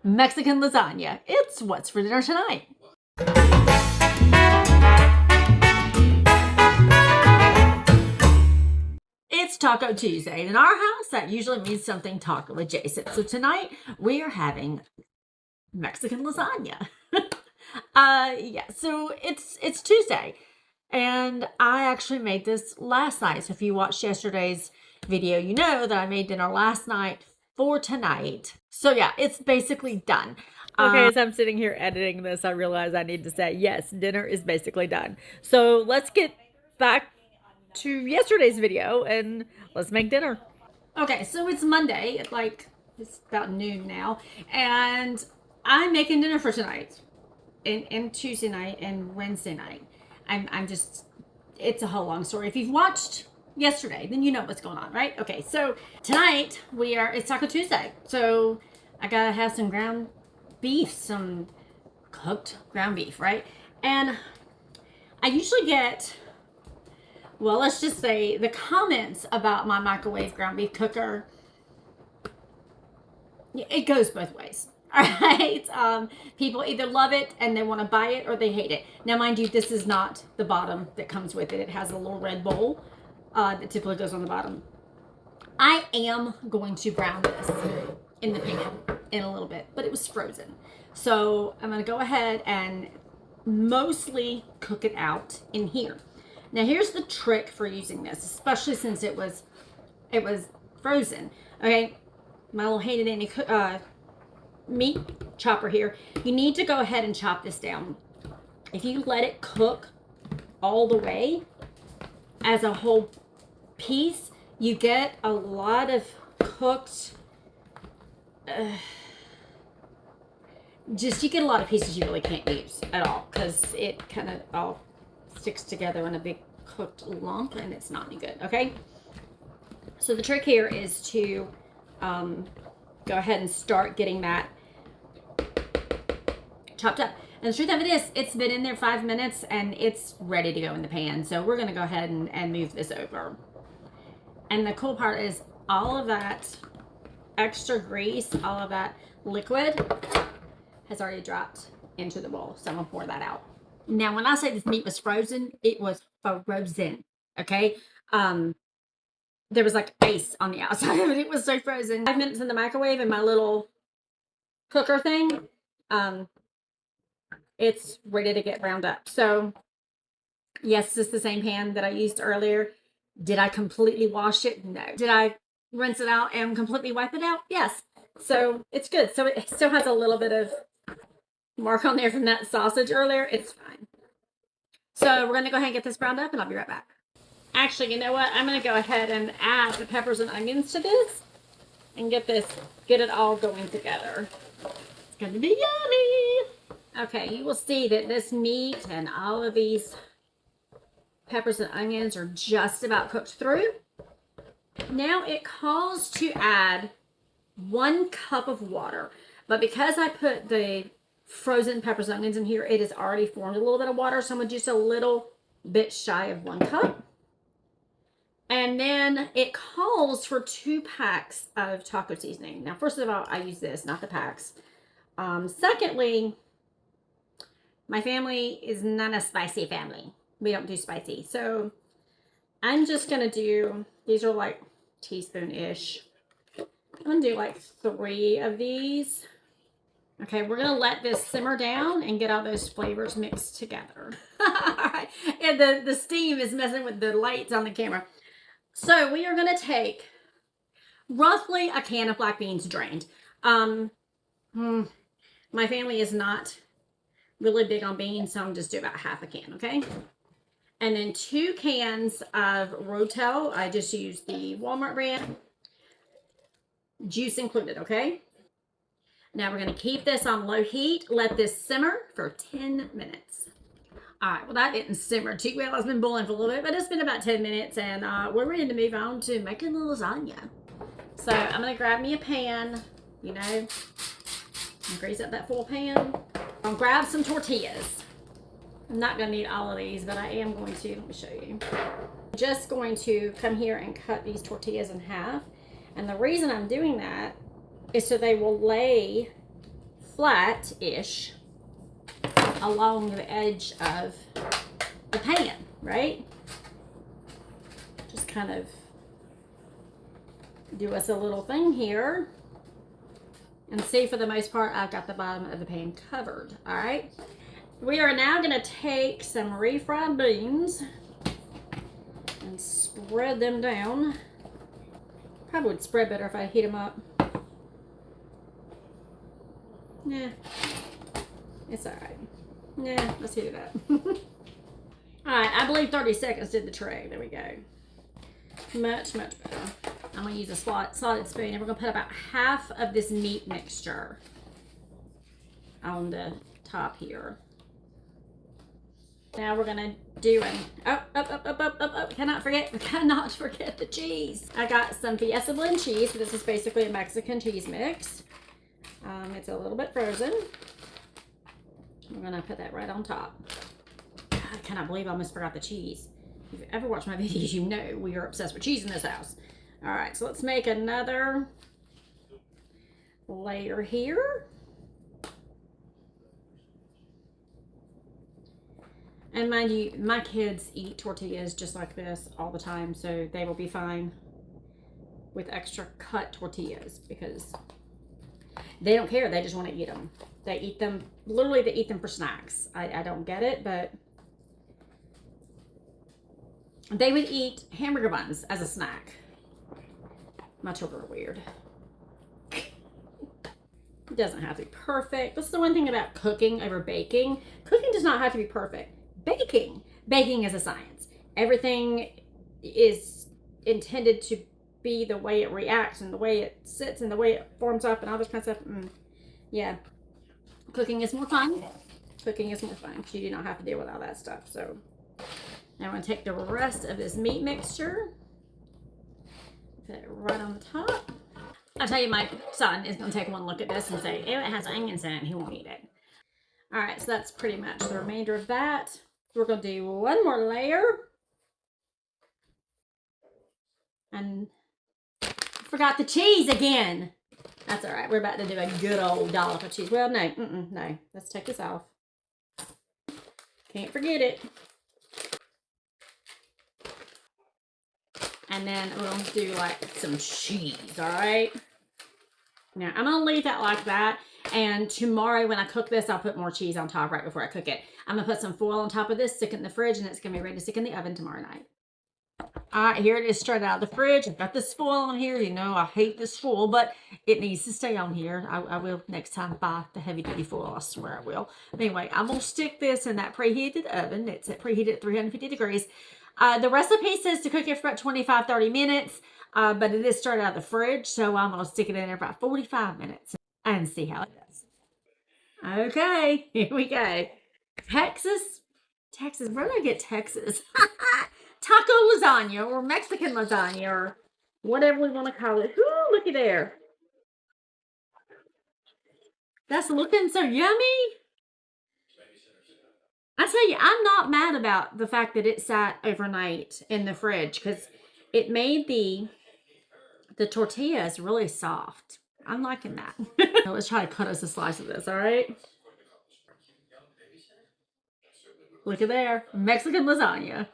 Mexican lasagna. It's what's for dinner tonight. It's Taco Tuesday. In our house, that usually means something taco adjacent. So tonight we are having Mexican lasagna. So it's Tuesday. And I actually made this last night. So if you watched yesterday's video, you know that I made dinner last night for tonight. So yeah, it's basically done. Okay, as I'm sitting here editing this, I realize I need to say, yes, dinner is basically done. So let's get back to yesterday's video and let's make dinner. Okay, so it's Monday. It's about noon now. And I'm making dinner for tonight. And Tuesday night and Wednesday night. I'm just, it's a whole long story. If you've watched yesterday, then you know what's going on, right? Okay, so tonight it's Taco Tuesday. So I gotta have some ground beef, some cooked ground beef, right? And I usually get, well, let's just say the comments about my microwave ground beef cooker, it goes both ways. All right. People either love it and they want to buy it or they hate it. Now, mind you, this is not the bottom that comes with it. It has a little red bowl that typically goes on the bottom. I am going to brown this in the pan in a little bit, but it was frozen. So I'm going to go ahead and mostly cook it out in here. Now, here's the trick for using this, especially since it was frozen. Okay, my little handy dandy meat chopper here. You need to go ahead and chop this down. If you let it cook all the way as a whole piece, you get a lot of cooked, you get a lot of pieces you really can't use at all because it kind of all sticks together in a big cooked lump and it's not any good, okay? So the trick here is to go ahead and start getting that chopped up. And the truth of it is, it's been in there 5 minutes and it's ready to go in the pan. So we're gonna go ahead and move this over. And the cool part is all of that extra grease, all of that liquid has already dropped into the bowl. So I'm gonna pour that out. Now, when I say this meat was frozen, it was frozen, okay? There was like ice on the outside of it. It was so frozen. 5 minutes in the microwave in my little cooker thing. It's ready to get browned up. So yes, this is the same pan that I used earlier. Did I completely wash it? No. Did I rinse it out and completely wipe it out? Yes. So it's good. So it still has a little bit of mark on there from that sausage earlier. It's fine. So we're going to go ahead and get this browned up and I'll be right back. Actually, you know what? I'm going to go ahead and add the peppers and onions to this and get it all going together. It's going to be yummy. Okay, you will see that this meat and all of these peppers and onions are just about cooked through. Now it calls to add 1 cup of water, but because I put the frozen peppers and onions in here, it has already formed a little bit of water, so I'm just a little bit shy of 1 cup. And then it calls for 2 packs of taco seasoning. Now, first of all, I use this, not the packs. Secondly, my family is not a spicy family. We don't do spicy. So I'm just going to do, these are like teaspoon-ish. I'm going to do like 3 of these. Okay, we're going to let this simmer down and get all those flavors mixed together. And the steam is messing with the lights on the camera. So we are going to take roughly a can of black beans drained. My family is not really big on beans, so I'm just do about half a can, okay? And then 2 cans of Rotel. I just use the Walmart brand. Juice included, okay? Now we're going to keep this on low heat. Let this simmer for 10 minutes. All right, well, that didn't simmer too well. It's been boiling for a little bit, but it's been about 10 minutes, and we're ready to move on to making the lasagna. So I'm going to grab me a pan, you know, and grease up that full pan. I'll grab some tortillas. I'm not going to need all of these, but I am going to. Let me show you. I'm just going to come here and cut these tortillas in half. And the reason I'm doing that is so they will lay flat-ish along the edge of the pan, right? Just kind of do us a little thing here. And see, for the most part, I've got the bottom of the pan covered, all right? We are now gonna take some refried beans and spread them down. Probably would spread better if I heat them up. Yeah, it's all right. Yeah, let's heat it up. All right, I believe 30 seconds did the trick. There we go. Much, much better. I'm gonna use a slotted spoon, and we're gonna put about half of this meat mixture on the top here. Now we're gonna do cannot forget the cheese. I got some Fiesta blend cheese. This is basically a Mexican cheese mix. It's a little bit frozen. We're gonna put that right on top. God, I cannot believe I almost forgot the cheese. If you've ever watched my videos, you know we are obsessed with cheese in this house. All right, so let's make another layer here. And mind you, my kids eat tortillas just like this all the time, so they will be fine with extra cut tortillas because they don't care. They just want to eat them. They eat them, literally they eat them for snacks. I don't get it, but they would eat hamburger buns as a snack. My children are weird. It doesn't have to be perfect. That's the one thing about cooking over baking. Cooking does not have to be perfect. Baking is a science. Everything is intended to be the way it reacts and the way it sits and the way it forms up and all this kind of stuff. Yeah, cooking is more fun. Cooking is more fun because you do not have to deal with all that stuff. So now I'm going to take the rest of this meat mixture, put it right on the top. I'll tell you, my son is going to take one look at this and say, ew, it has onions in it, and he won't eat it. All right, so that's pretty much the remainder of that. We're going to do one more layer. And forgot the cheese again. That's all right. We're about to do a good old dollop of cheese. Well, no, no. Let's take this off. Can't forget it. And then we're going to do like some cheese, all right? Now, I'm going to leave that like that. And tomorrow when I cook this, I'll put more cheese on top right before I cook it. I'm going to put some foil on top of this, stick it in the fridge, and it's going to be ready to stick in the oven tomorrow night. All right, here it is straight out of the fridge. I've got this foil on here. You know, I hate this foil, but it needs to stay on here. I will next time buy the heavy-duty foil. I swear I will. Anyway, I'm going to stick this in that preheated oven. It's preheated at 350 degrees. The recipe says to cook it for about 25-30 minutes, but it is straight out of the fridge, so I'm going to stick it in there for about 45 minutes and see how it does. Okay, here we go. Texas, where did I get Texas? Taco lasagna or Mexican lasagna or whatever we want to call it. Ooh, looky there. That's looking so yummy. I tell you, I'm not mad about the fact that it sat overnight in the fridge because it made the tortillas really soft. I'm liking that. Let's try to cut us a slice of this, all right? Look at there. Mexican lasagna.